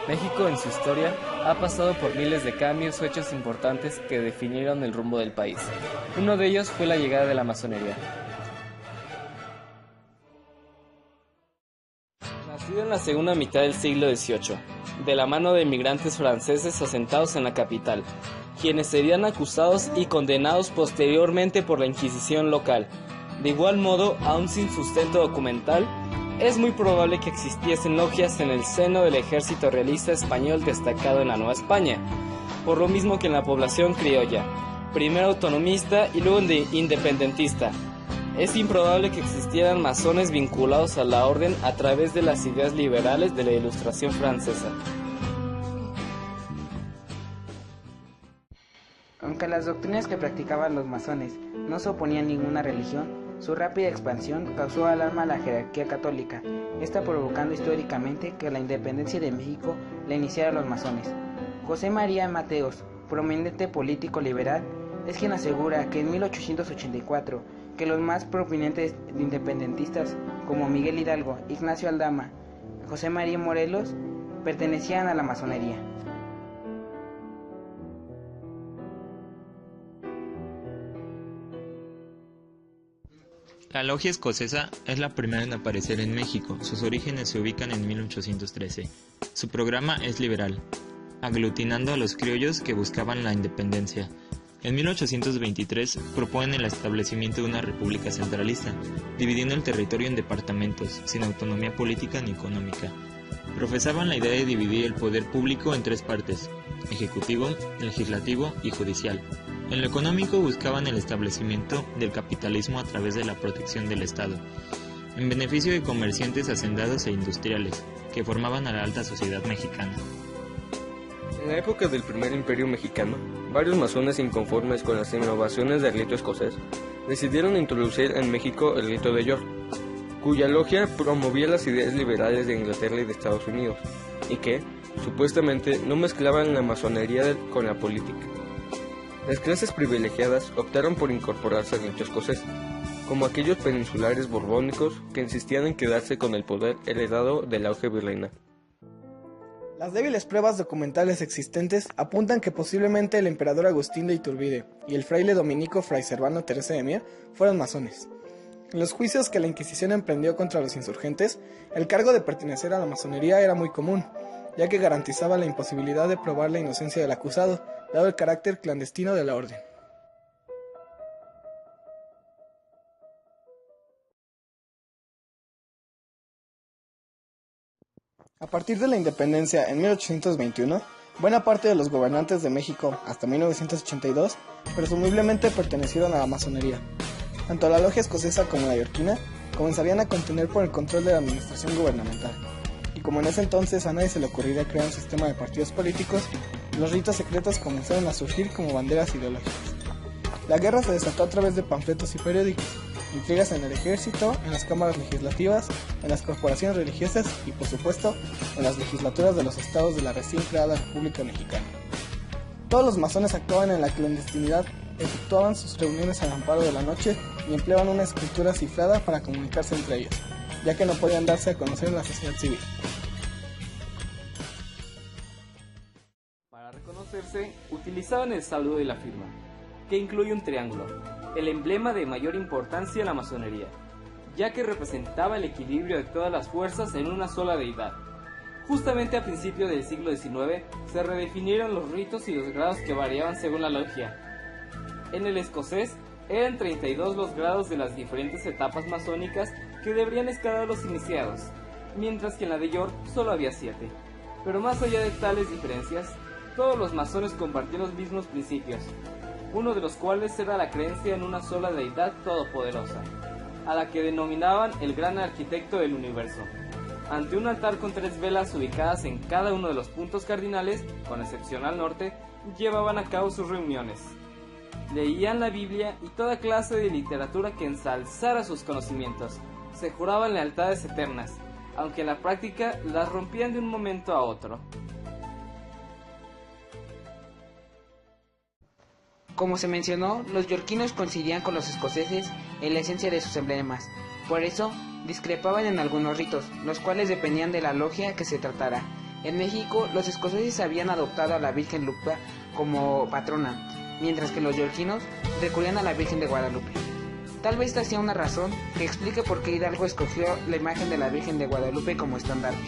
México en su historia ha pasado por miles de cambios o hechos importantes que definieron el rumbo del país. Uno de ellos fue la llegada de la masonería. Nacido en la segunda mitad del siglo XVIII, de la mano de inmigrantes franceses asentados en la capital, quienes serían acusados y condenados posteriormente por la Inquisición local. De igual modo, aún sin sustento documental, es muy probable que existiesen logias en el seno del ejército realista español destacado en la Nueva España, por lo mismo que en la población criolla, primero autonomista y luego independentista. Es improbable que existieran masones vinculados a la orden a través de las ideas liberales de la Ilustración francesa. Aunque las doctrinas que practicaban los masones no se oponían a ninguna religión, su rápida expansión causó alarma a la jerarquía católica, esta provocando históricamente que la independencia de México la iniciaran los masones. José María Mateos, prominente político liberal, es quien asegura que en 1884 que los más prominentes independentistas como Miguel Hidalgo, Ignacio Aldama, José María Morelos pertenecían a la masonería. La logia escocesa es la primera en aparecer en México. Sus orígenes se ubican en 1813. Su programa es liberal, aglutinando a los criollos que buscaban la independencia. En 1823 proponen el establecimiento de una república centralista, dividiendo el territorio en departamentos, sin autonomía política ni económica. Profesaban la idea de dividir el poder público en tres partes: ejecutivo, legislativo y judicial. En lo económico buscaban el establecimiento del capitalismo a través de la protección del Estado, en beneficio de comerciantes hacendados e industriales, que formaban a la alta sociedad mexicana. En la época del primer imperio mexicano, varios masones inconformes con las innovaciones del rito escocés decidieron introducir en México el rito de York, cuya logia promovía las ideas liberales de Inglaterra y de Estados Unidos, y que, supuestamente, no mezclaban la masonería con la política. Las clases privilegiadas optaron por incorporarse al rito escocés, como aquellos peninsulares borbónicos que insistían en quedarse con el poder heredado del auge virreinal. Las débiles pruebas documentales existentes apuntan que posiblemente el emperador Agustín de Iturbide y el fraile dominico Fray Servando Teresa de Mier fueron masones. En los juicios que la Inquisición emprendió contra los insurgentes, el cargo de pertenecer a la masonería era muy común, ya que garantizaba la imposibilidad de probar la inocencia del acusado, dado el carácter clandestino de la orden. A partir de la independencia en 1821, buena parte de los gobernantes de México hasta 1982 presumiblemente pertenecieron a la masonería. Tanto la logia escocesa como la yorquina comenzarían a contender por el control de la administración gubernamental. Y como en ese entonces a nadie se le ocurriría crear un sistema de partidos políticos, los ritos secretos comenzaron a surgir como banderas ideológicas. La guerra se desató a través de panfletos y periódicos, intrigas en el ejército, en las cámaras legislativas, en las corporaciones religiosas y, por supuesto, en las legislaturas de los estados de la recién creada República Mexicana. Todos los masones actuaban en la clandestinidad, efectuaban sus reuniones al amparo de la noche y empleaban una escritura cifrada para comunicarse entre ellos, ya que no podían darse a conocer en la sociedad civil. Para reconocerse, utilizaban el saludo de la firma, que incluye un triángulo, el emblema de mayor importancia en la masonería, ya que representaba el equilibrio de todas las fuerzas en una sola deidad. Justamente a principios del siglo XIX se redefinieron los ritos y los grados que variaban según la logia. En el escocés eran 32 los grados de las diferentes etapas masónicas que deberían escalar los iniciados, mientras que en la de York solo había 7. Pero más allá de tales diferencias, todos los masones compartían los mismos principios, uno de los cuales era la creencia en una sola deidad todopoderosa, a la que denominaban el gran arquitecto del universo. Ante un altar con 3 velas ubicadas en cada uno de los puntos cardinales, con excepción al norte, llevaban a cabo sus reuniones. Leían la Biblia y toda clase de literatura que ensalzara sus conocimientos. Se juraban lealtades eternas, aunque en la práctica las rompían de un momento a otro. Como se mencionó, los yorquinos coincidían con los escoceses en la esencia de sus emblemas. Por eso, discrepaban en algunos ritos, los cuales dependían de la logia que se tratara. En México, los escoceses habían adoptado a la Virgen Lupa como patrona, mientras que los yorquinos recurrían a la Virgen de Guadalupe. Tal vez esta sea una razón que explique por qué Hidalgo escogió la imagen de la Virgen de Guadalupe como estandarte.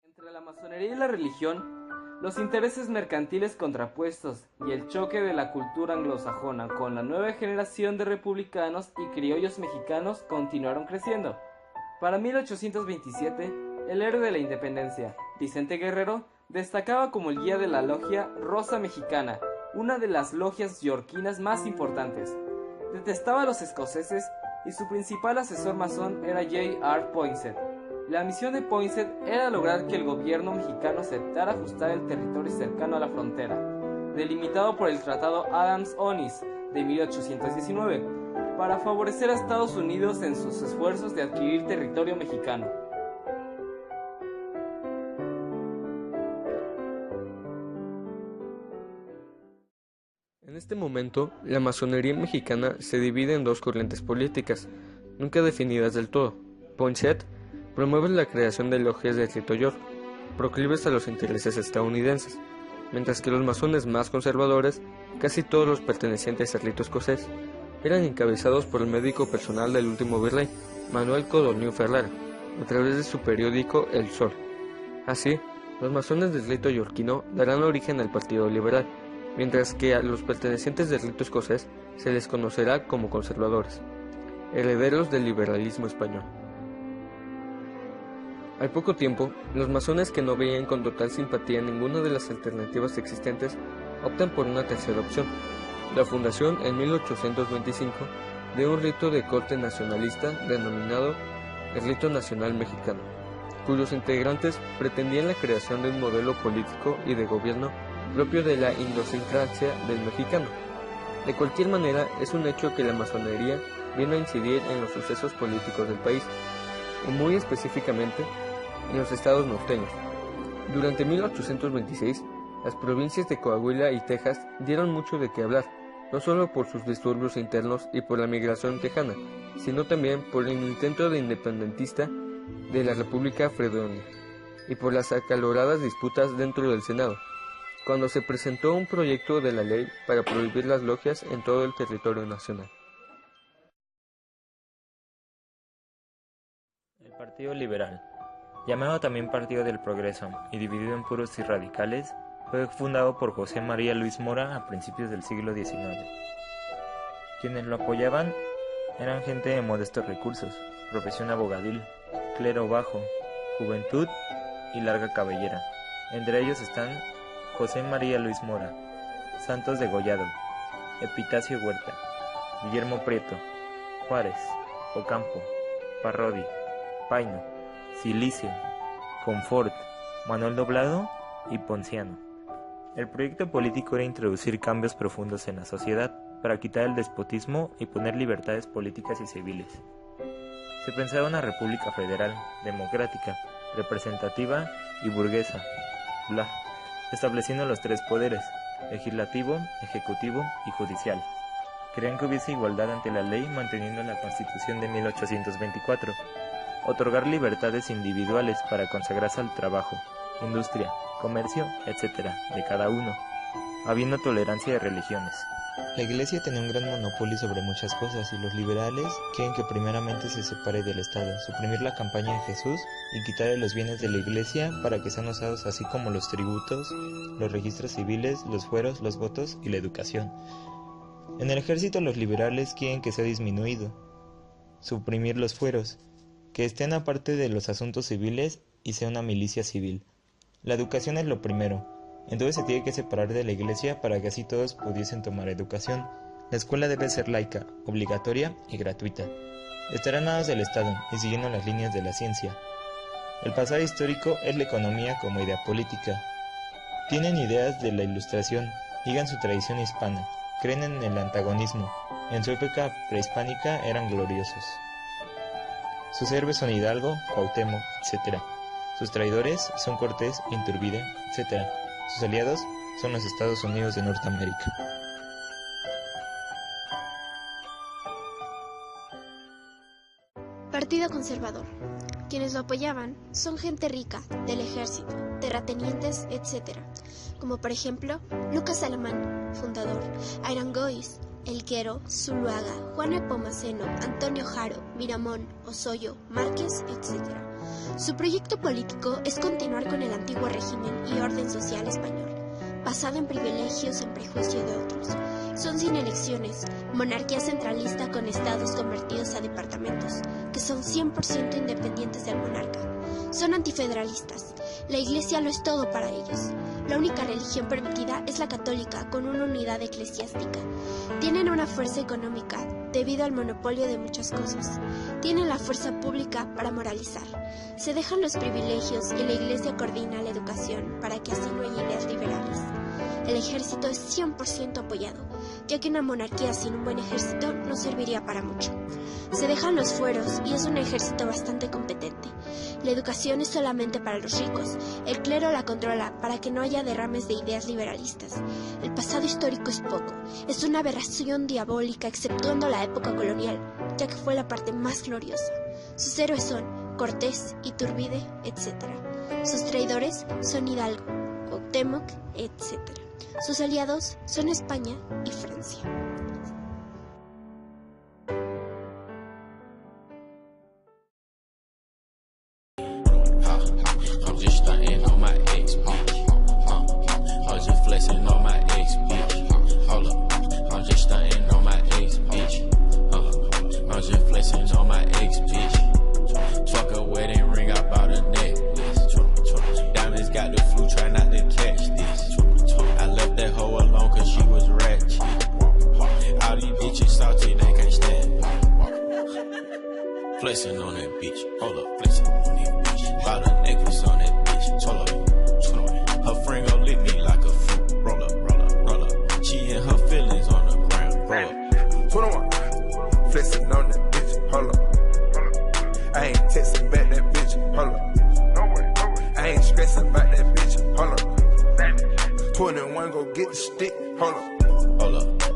Entre la masonería y la religión, los intereses mercantiles contrapuestos y el choque de la cultura anglosajona con la nueva generación de republicanos y criollos mexicanos continuaron creciendo. Para 1827, el héroe de la independencia, Vicente Guerrero, destacaba como el guía de la logia Rosa Mexicana, una de las logias yorquinas más importantes. Detestaba a los escoceses y su principal asesor masón era J.R. Poinsett. La misión de Poinsett era lograr que el gobierno mexicano aceptara ajustar el territorio cercano a la frontera, delimitado por el Tratado Adams-Onis de 1819, para favorecer a Estados Unidos en sus esfuerzos de adquirir territorio mexicano. En este momento, la masonería mexicana se divide en dos corrientes políticas, nunca definidas del todo. Poinsett promueve la creación de logias de Rito York, proclives a los intereses estadounidenses, mientras que los masones más conservadores, casi todos los pertenecientes al rito escocés, eran encabezados por el médico personal del último virrey, Manuel Codorníu Ferrara, a través de su periódico El Sol. Así, los masones del rito yorquino darán origen al Partido Liberal, mientras que a los pertenecientes del rito escocés se les conocerá como conservadores, herederos del liberalismo español. Al poco tiempo, los masones que no veían con total simpatía ninguna de las alternativas existentes optan por una tercera opción, la fundación en 1825 de un rito de corte nacionalista denominado el Rito Nacional Mexicano, cuyos integrantes pretendían la creación de un modelo político y de gobierno propio de la idiosincrasia del mexicano. De cualquier manera, es un hecho que la masonería vino a incidir en los sucesos políticos del país, y muy específicamente en los estados norteños. Durante 1826, las provincias de Coahuila y Texas dieron mucho de qué hablar, no solo por sus disturbios internos y por la migración tejana, sino también por el intento de independentista de la República Fredonia y por las acaloradas disputas dentro del Senado, cuando se presentó un proyecto de la ley para prohibir las logias en todo el territorio nacional. El Partido Liberal, llamado también Partido del Progreso y dividido en puros y radicales, fue fundado por José María Luis Mora a principios del siglo XIX. Quienes lo apoyaban eran gente de modestos recursos, profesión abogadil, clero bajo, juventud y larga cabellera. Entre ellos están José María Luis Mora, Santos Degollado, Epitacio Huerta, Guillermo Prieto, Juárez, Ocampo, Parrodi, Paino, Silicio, Confort, Manuel Doblado y Ponciano. El proyecto político era introducir cambios profundos en la sociedad para quitar el despotismo y poner libertades políticas y civiles. Se pensaba una república federal, democrática, representativa y burguesa, estableciendo los tres poderes, legislativo, ejecutivo y judicial. Querían que hubiese igualdad ante la ley manteniendo la Constitución de 1824, otorgar libertades individuales para consagrarse al trabajo, industria, comercio, etc., de cada uno, habiendo tolerancia de religiones. La Iglesia tenía un gran monopolio sobre muchas cosas y los liberales quieren que primeramente se separe del Estado, suprimir la campaña de Jesús y quitarle los bienes de la Iglesia para que sean usados así como los tributos, los registros civiles, los fueros, los votos y la educación. En el ejército los liberales quieren que sea disminuido, suprimir los fueros, que estén aparte de los asuntos civiles y sea una milicia civil. La educación es lo primero. Entonces se tiene que separar de la iglesia para que así todos pudiesen tomar educación. La escuela debe ser laica, obligatoria y gratuita. Estar en manos del Estado y siguiendo las líneas de la ciencia. El pasado histórico es la economía como idea política. Tienen ideas de la Ilustración, digan su tradición hispana, creen en el antagonismo. En su época prehispánica eran gloriosos. Sus héroes son Hidalgo, Cuauhtémoc, etc. Sus traidores son Cortés, Iturbide, etc. Sus aliados son los Estados Unidos de Norteamérica. Partido Conservador. Quienes lo apoyaban son gente rica, del ejército, terratenientes, etc., como por ejemplo Lucas Alamán, fundador, Arangois, Elguero, Zuluaga, Juan Nepomuceno, Antonio Jaro, Miramón, Osoyo, Márquez, etc. Su proyecto político es continuar con el antiguo régimen y orden social español, basado en privilegios en prejuicio de otros. Son sin elecciones, monarquía centralista con estados convertidos a departamentos, que son 100% independientes del monarca. Son antifederalistas. La iglesia lo es todo para ellos. La única religión permitida es la católica, con una unidad eclesiástica. Tienen una fuerza económica, debido al monopolio de muchas cosas. Tienen la fuerza pública para moralizar. Se dejan los privilegios y la iglesia coordina la educación para que así no haya ideas liberales. El ejército es 100% apoyado, ya que una monarquía sin un buen ejército no serviría para mucho. Se dejan los fueros y es un ejército bastante competente. La educación es solamente para los ricos, el clero la controla para que no haya derrames de ideas liberalistas. El pasado histórico es poco, es una aberración diabólica exceptuando la época colonial, ya que fue la parte más gloriosa. Sus héroes son Cortés, Iturbide, etc. Sus traidores son Hidalgo, Cuauhtémoc, etc. Sus aliados son España y Francia. I'm just stunting on my ex bitch. I'm just flexing on my ex bitch. Hold up, I'm just stunting on my ex bitch. I'm just flexing on my ex bitch. Truck a wedding ring, I bought a necklace. Diamonds got the flu, try not to catch this. I left that hoe alone cause she was ratchet. All these bitches salty, they can't stand. Flexing on that bitch, hold up, flexing on that bitch. Bought a necklace on that bitch, hold up. Her friend gon' lick me like a fruit, roll up, roll up, roll up. She and her feelings on the ground, roll up. 21, flexing on that bitch, hold up. I ain't texting back that bitch, hold up. I ain't stressing about that bitch, hold up. 21 go get the stick, hold up. Hold up.